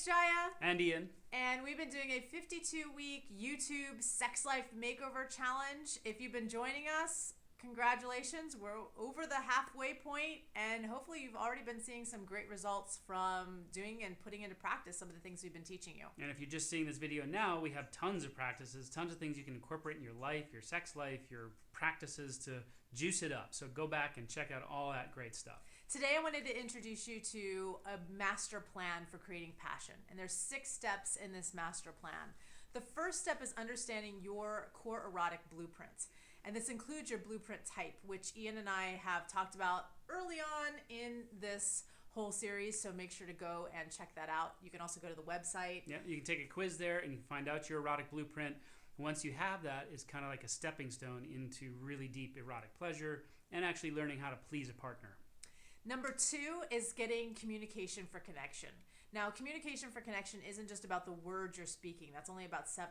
Jaya. And Ian. And we've been doing a 52-week YouTube Sex Life Makeover Challenge. If you've been joining us, congratulations. We're over the halfway point, and hopefully you've already been seeing some great results from doing and putting into practice some of the things we've been teaching you. And if you're just seeing this video now, we have tons of practices, tons of things you can incorporate in your life, your sex life, your practices to juice it up. So go back and check out all that great stuff. Today I wanted to introduce you to a master plan for creating passion. And there's 6 steps in this master plan. The first step is understanding your core erotic blueprint. And this includes your blueprint type, which Ian and I have talked about early on in this whole series. So make sure to go and check that out. You can also go to the website. Yeah, you can take a quiz there and you can find out your erotic blueprint. Once you have that, it's kind of like a stepping stone into really deep erotic pleasure and actually learning how to please a partner. Number 2 is getting communication for connection. Now, communication for connection isn't just about the words you're speaking. That's only about 7%.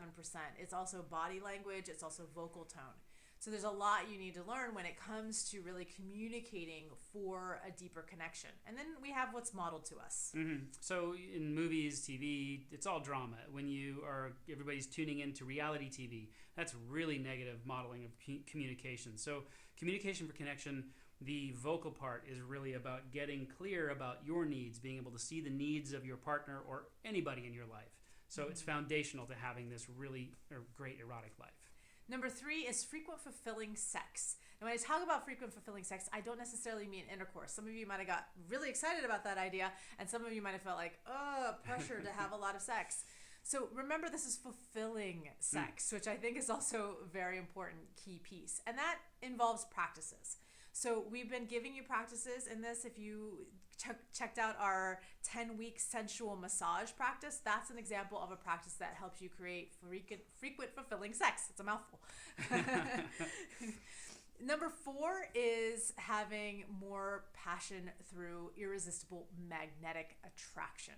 It's also body language. It's also vocal tone. So there's a lot you need to learn when it comes to really communicating for a deeper connection. And then we have what's modeled to us. So in movies, TV, it's all drama. When everybody's tuning into reality TV, that's really negative modeling of communication. So communication for connection, the vocal part is really about getting clear about your needs, being able to see the needs of your partner or anybody in your life. So it's foundational to having this really great erotic life. Number 3 is frequent fulfilling sex. And when I talk about frequent fulfilling sex, I don't necessarily mean intercourse. Some of you might have got really excited about that idea, and some of you might have felt like, pressure to have a lot of sex. So remember, this is fulfilling sex, which I think is also a very important key piece. And that involves practices. So we've been giving you practices in this. If you checked out our 10-week sensual massage practice, that's an example of a practice that helps you create frequent fulfilling sex. It's a mouthful. Number 4 is having more passion through irresistible magnetic attraction.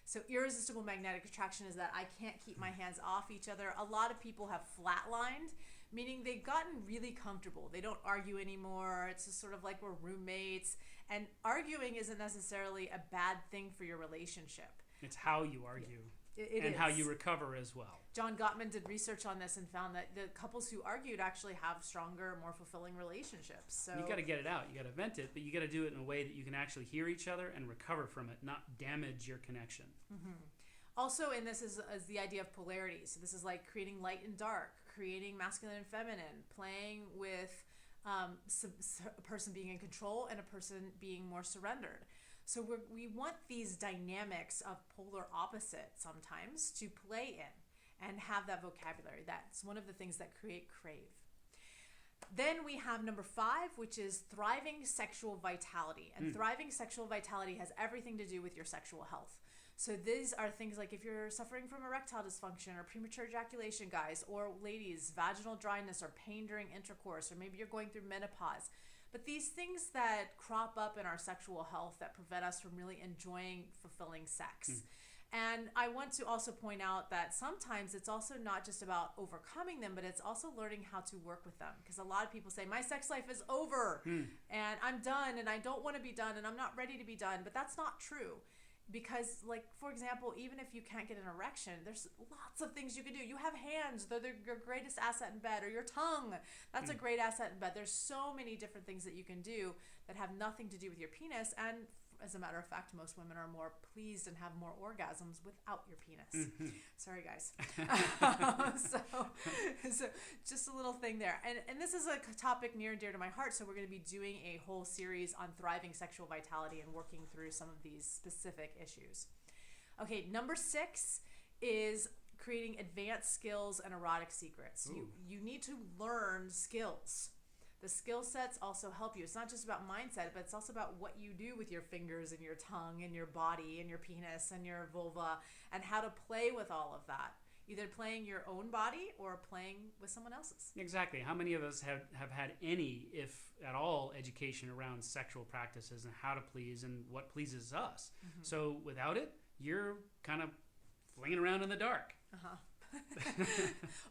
So irresistible magnetic attraction is that I can't keep my hands off each other. A lot of people have flatlined, meaning they've gotten really comfortable. They don't argue anymore. It's just sort of like we're roommates. And arguing isn't necessarily a bad thing for your relationship. It's how you argue and how you recover as well. John Gottman did research on this and found that the couples who argued actually have stronger, more fulfilling relationships. So you got to get it out. You got to vent it, but you got to do it in a way that you can actually hear each other and recover from it, not damage your connection. Also in this is the idea of polarity. So this is like creating light and dark, creating masculine and feminine, playing with a person being in control and a person being more surrendered. So we want these dynamics of polar opposites sometimes to play in and have that vocabulary. That's one of the things that create crave. Then we have number 5, which is thriving sexual vitality. And thriving sexual vitality has everything to do with your sexual health. So these are things like if you're suffering from erectile dysfunction or premature ejaculation, guys, or ladies, vaginal dryness or pain during intercourse, or maybe you're going through menopause. But these things that crop up in our sexual health that prevent us from really enjoying fulfilling sex. And I want to also point out that sometimes it's also not just about overcoming them, but it's also learning how to work with them. Because a lot of people say, my sex life is over and I'm done and I don't want to be done and I'm not ready to be done. But that's not true. Because, like, for example, even if you can't get an erection, there's lots of things you can do. You have hands. They're your greatest asset in bed. Or your tongue. That's a great asset in bed. There's so many different things that you can do that have nothing to do with your penis. And as a matter of fact, most women are more pleased and have more orgasms without your penis. Sorry, guys. So just a little thing there. And this is a topic near and dear to my heart, so we're going to be doing a whole series on thriving sexual vitality and working through some of these specific issues. Okay, number 6 is creating advanced skills and erotic secrets. You need to learn skills. The skill sets also help you. It's not just about mindset, but it's also about what you do with your fingers and your tongue and your body and your penis and your vulva and how to play with all of that. Either playing your own body or playing with someone else's. Exactly. How many of us have had any, if at all, education around sexual practices and how to please and what pleases us? So without it, you're kind of flinging around in the dark.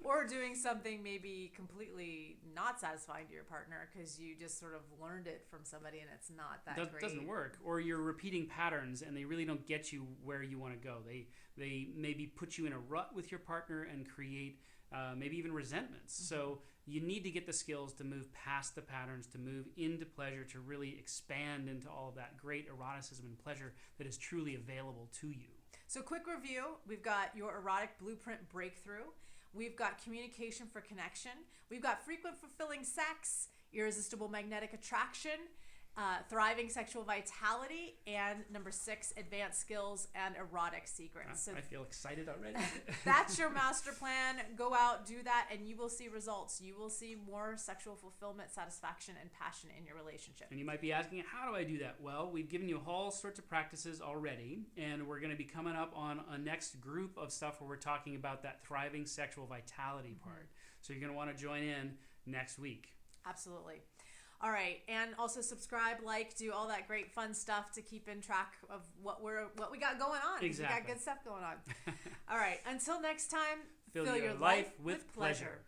or doing something maybe completely not satisfying to your partner because you just sort of learned it from somebody and it's not that great. Doesn't work. Or you're repeating patterns and they really don't get you where you want to go. They maybe put you in a rut with your partner and create maybe even resentments. So you need to get the skills to move past the patterns, to move into pleasure, to really expand into all of that great eroticism and pleasure that is truly available to you. So quick review, we've got your erotic blueprint breakthrough. We've got communication for connection. We've got frequent fulfilling sex, irresistible magnetic attraction, thriving sexual vitality, and number 6, advanced skills and erotic secrets. So I feel excited already. that's your master plan. Go out, do that, and you will see results. You will see more sexual fulfillment, satisfaction, and passion in your relationship. And you might be asking, how do I do that? Well, we've given you all sorts of practices already, and we're going to be coming up on a next group of stuff where we're talking about that thriving sexual vitality part. So you're going to want to join in next week. Absolutely. All right, and also subscribe, like, do all that great fun stuff to keep in track of what we got going on. Exactly. We got good stuff going on. All right, until next time, Fill your life with pleasure.